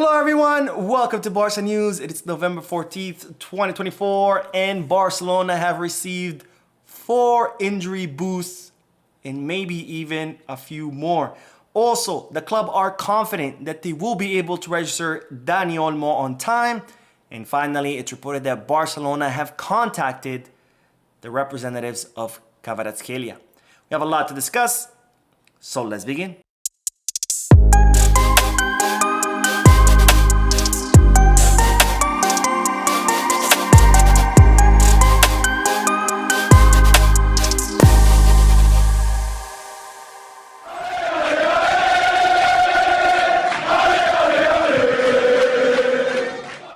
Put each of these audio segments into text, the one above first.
Hello everyone, welcome to Barca News. It's November 14th, 2024, and Barcelona have received 4 injury boosts and maybe even a few more. Also, the club are confident that they will be able to register Dani Olmo on time. And finally, it's reported that Barcelona have contacted the representatives of Kvaratskhelia. We have a lot to discuss, so let's begin.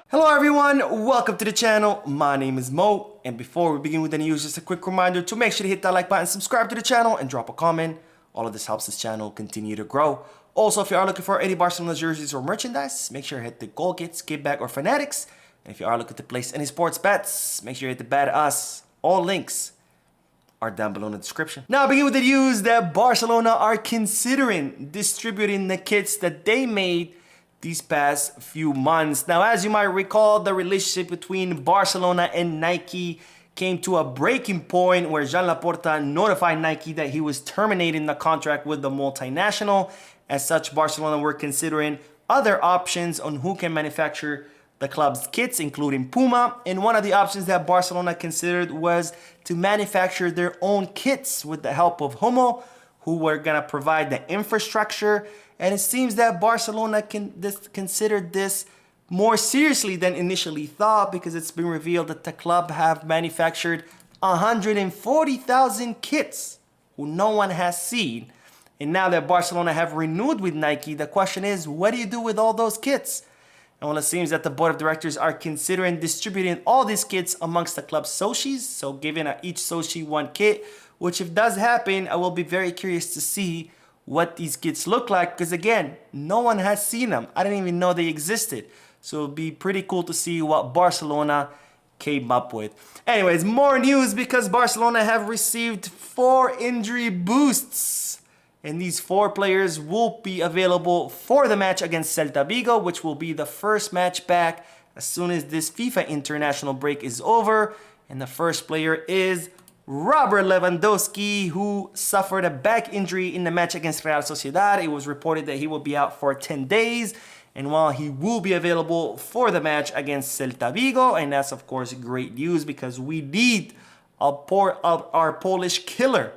Hello everyone, welcome to the channel. My name is Mo, and before we begin with the news, just a quick reminder to make sure to hit that like button, subscribe to the channel, and drop a comment. All of this helps this channel continue to grow. Also, if you are looking for any Barcelona jerseys or merchandise, make sure to hit the Goal Kit, Skip Back, or Fanatics. And if you are looking to place any sports bets, make sure you hit the Bet Us. All links are down below in the description. Now, begin with the news that Barcelona are considering distributing the kits that they made these past few months. Now, as you might recall, the relationship between Barcelona and Nike came to a breaking point where Joan Laporta notified Nike that he was terminating the contract with the multinational. As such, Barcelona were considering other options on who can manufacture the club's kits, including Puma. And one of the options that Barcelona considered was to manufacture their own kits with the help of Homo, who were gonna provide the infrastructure. And it seems that Barcelona considered this more seriously than initially thought, because it's been revealed that the club have manufactured 140,000 kits who no one has seen. And now that Barcelona have renewed with Nike, the question is, what do you do with all those kits? And well, it seems that the board of directors are considering distributing all these kits amongst the club's socios, so giving each soci one kit, which if does happen, I will be very curious to see what these kits look like, because again, no one has seen them. I didn't even know they existed. So it'll be pretty cool to see what Barcelona came up with. Anyways, more news, because Barcelona have received 4 injury boosts. And these 4 players will be available for the match against Celta Vigo, which will be the first match back as soon as this FIFA international break is over. And the first player is Robert Lewandowski, who suffered a back injury in the match against Real Sociedad. It was reported that he will be out for 10 days. And while he will be available for the match against Celta Vigo, and that's of course great news because we need our Polish killer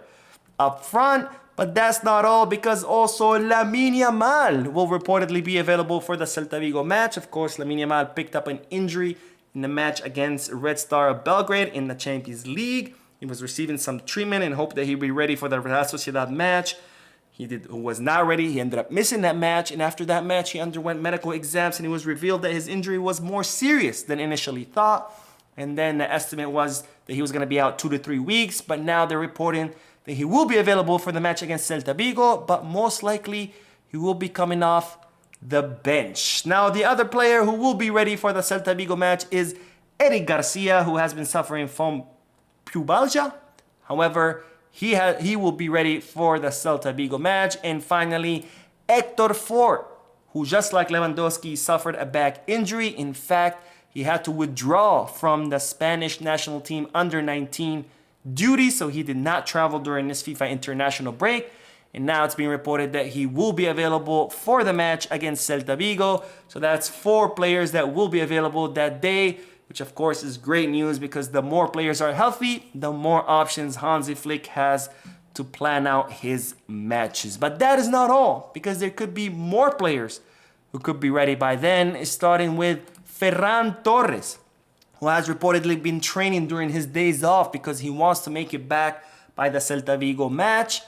up front. But that's not all, because also Lamine Yamal will reportedly be available for the Celta Vigo match. Of course, Lamine Yamal picked up an injury in the match against Red Star of Belgrade in the Champions League. He was receiving some treatment and hoped that he'd be ready for the Real Sociedad match. He was not ready. He ended up missing that match. And after that match, he underwent medical exams, and it was revealed that his injury was more serious than initially thought. And then the estimate was that he was going to be out 2 to 3 weeks. But now they're reporting that he will be available for the match against Celta Vigo, but most likely he will be coming off the bench. Now, the other player who will be ready for the Celta Vigo match is Eric Garcia, who has been suffering from pubalgia. However, he will be ready for the Celta Vigo match. And finally, Hector Fort, who just like Lewandowski suffered a back injury. In fact, he had to withdraw from the Spanish national team under-19 duty, so he did not travel during this FIFA international break. And now it's being reported that he will be available for the match against Celta Vigo. So that's 4 players that will be available that day, which of course is great news, because the more players are healthy, the more options Hansi Flick has to plan out his matches. But that is not all, because there could be more players who could be ready by then, starting with Ferran Torres, who has reportedly been training during his days off because he wants to make it back by the Celta Vigo match.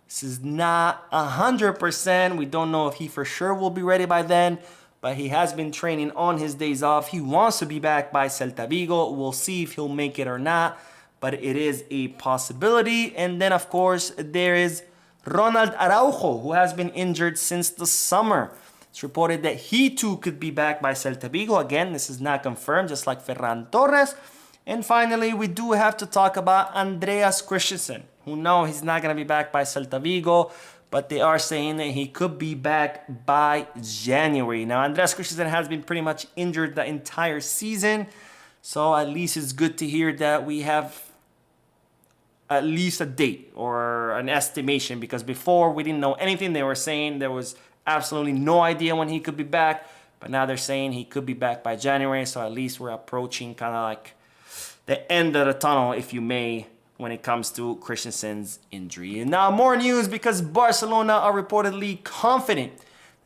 This is not 100%. We don't know if he for sure will be ready by then, but he has been training on his days off. He wants to be back by Celta Vigo. We'll see if he'll make it or not, but it is a possibility. And then, of course, there is Ronald Araujo, who has been injured since the summer. It's reported that he too could be back by Celta Vigo. Again, this is not confirmed, just like Ferran Torres. And finally, we do have to talk about Andreas Christensen, who no, he's not going to be back by Celta Vigo, but they are saying that he could be back by January. Now, Andreas Christensen has been pretty much injured the entire season, so at least it's good to hear that we have at least a date or an estimation, because before we didn't know anything. They were saying there was absolutely no idea when he could be back, but now they're saying he could be back by January, so at least we're approaching kind of like the end of the tunnel, if you may, when it comes to Christensen's injury. And now more news, because Barcelona are reportedly confident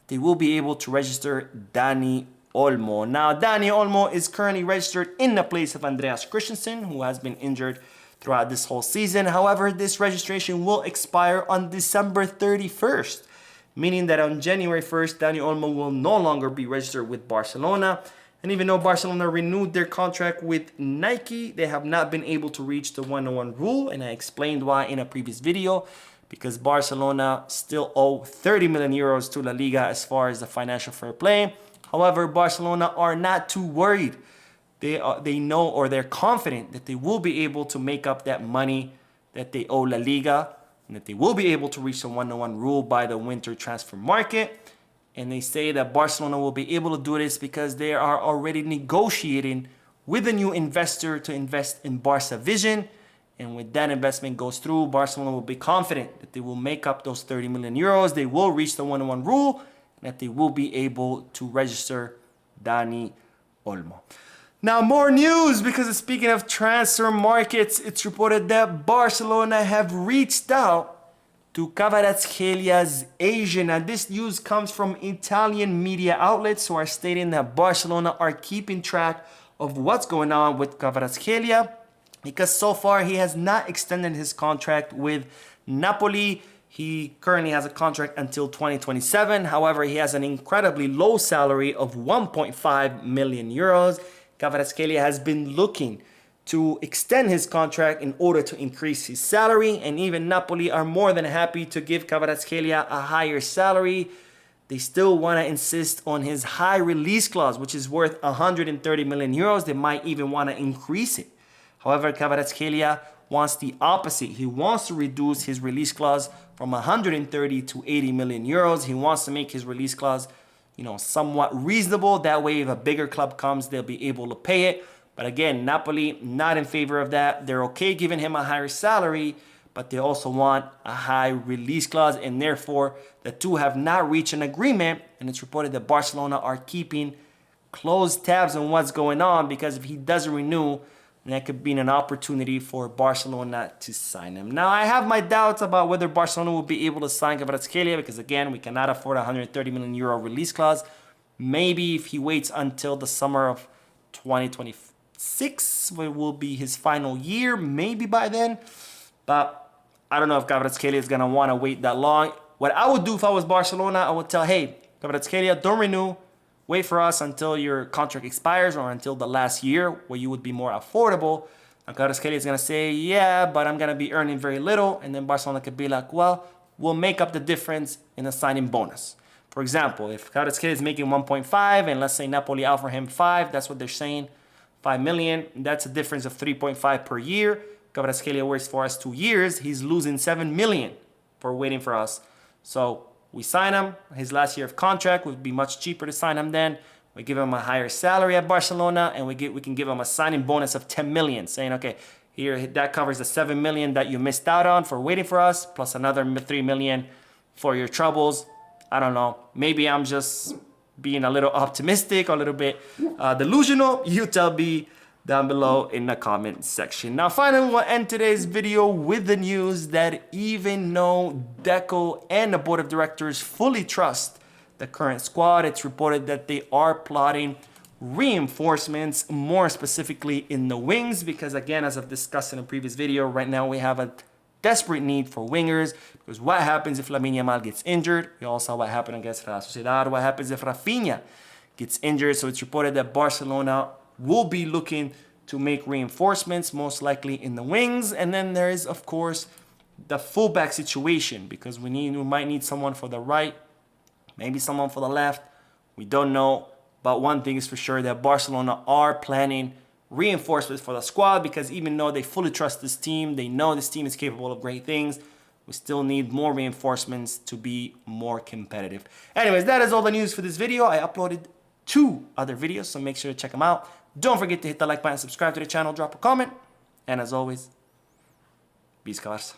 they will be able to register Dani Olmo. Now, Dani Olmo is currently registered in the place of Andreas Christensen, who has been injured throughout this whole season. However, this registration will expire on December 31st, meaning that on January 1st, Dani Olmo will no longer be registered with Barcelona. And even though Barcelona renewed their contract with Nike, they have not been able to reach the 1-on-1 rule, and I explained why in a previous video, because Barcelona still owe 30 million euros to La Liga as far as the financial fair play. However, Barcelona are not too worried. They know, or they're confident that they will be able to make up that money that they owe La Liga, and that they will be able to reach the 1-on-1 rule by the winter transfer market. And they say that Barcelona will be able to do this because they are already negotiating with a new investor to invest in Barca Vision. And when that investment goes through, Barcelona will be confident that they will make up those 30 million euros. They will reach the 1-on-1 rule, and that they will be able to register Dani Olmo. Now, more news, because speaking of transfer markets, it's reported that Barcelona have reached out to Kvaratskhelia's agent. And this news comes from Italian media outlets who are stating that Barcelona are keeping track of what's going on with Kvaratskhelia, because so far he has not extended his contract with Napoli. He currently has a contract until 2027. However, he has an incredibly low salary of 1.5 million euros. Kvaratskhelia has been looking to extend his contract in order to increase his salary, and even Napoli are more than happy to give Kvaratskhelia a higher salary. They still want to insist on his high release clause, which is worth 130 million euros. They might even want to increase it. However, Kvaratskhelia wants the opposite. He wants to reduce his release clause from 130 to 80 million euros. He wants to make his release clause, somewhat reasonable. That way, if a bigger club comes, they'll be able to pay it. But again, Napoli, not in favor of that. They're okay giving him a higher salary, but they also want a high release clause, and therefore, the two have not reached an agreement, and it's reported that Barcelona are keeping close tabs on what's going on, because if he doesn't renew, that could be an opportunity for Barcelona to sign him. Now, I have my doubts about whether Barcelona will be able to sign Kvaratskhelia, because again, we cannot afford a 130 million euro release clause. Maybe if he waits until the summer of 2024, it will be his final year, maybe by then. But I don't know if Kvaratskhelia is going to want to wait that long. What I would do if I was Barcelona, I would tell, hey, Kvaratskhelia, don't renew. Wait for us until your contract expires, or until the last year where you would be more affordable. And Kvaratskhelia is going to say, yeah, but I'm going to be earning very little. And then Barcelona could be like, well, we'll make up the difference in a signing bonus. For example, if Kvaratskhelia is making 1.5 and let's say Napoli offer him 5, that's what they're saying. 5 million, that's a difference of 3.5 per year. Kvaratskhelia works for us 2 years. He's losing 7 million for waiting for us. So we sign him. His last year of contract would be much cheaper to sign him then. We give him a higher salary at Barcelona, and we can give him a signing bonus of 10 million, saying, okay, here, that covers the 7 million that you missed out on for waiting for us, plus another 3 million for your troubles. I don't know. Maybe I'm just being a little optimistic, a little bit delusional. You tell me down below in the comment section. Now, finally, we'll end today's video with the news that even though Deco and the board of directors fully trust the current squad, it's reported that they are plotting reinforcements, more specifically in the wings, because again, as I've discussed in a previous video, right now we have a desperate need for wingers, because what happens if Lamine Yamal gets injured? We all saw what happened against Real Sociedad. What happens if Rafinha gets injured? So it's reported that Barcelona will be looking to make reinforcements, most likely in the wings. And then there is, of course, the fullback situation, because we might need someone for the right, maybe someone for the left. We don't know. But one thing is for sure, that Barcelona are planning reinforcements for the squad, because even though they fully trust this team, they know this team is capable of great things, We still need more reinforcements to be more competitive. Anyways, that is all the news for this video. I uploaded 2 other videos, so make sure to check them out. Don't forget to hit the like button, subscribe to the channel, drop a comment. And as always, peace, Barca.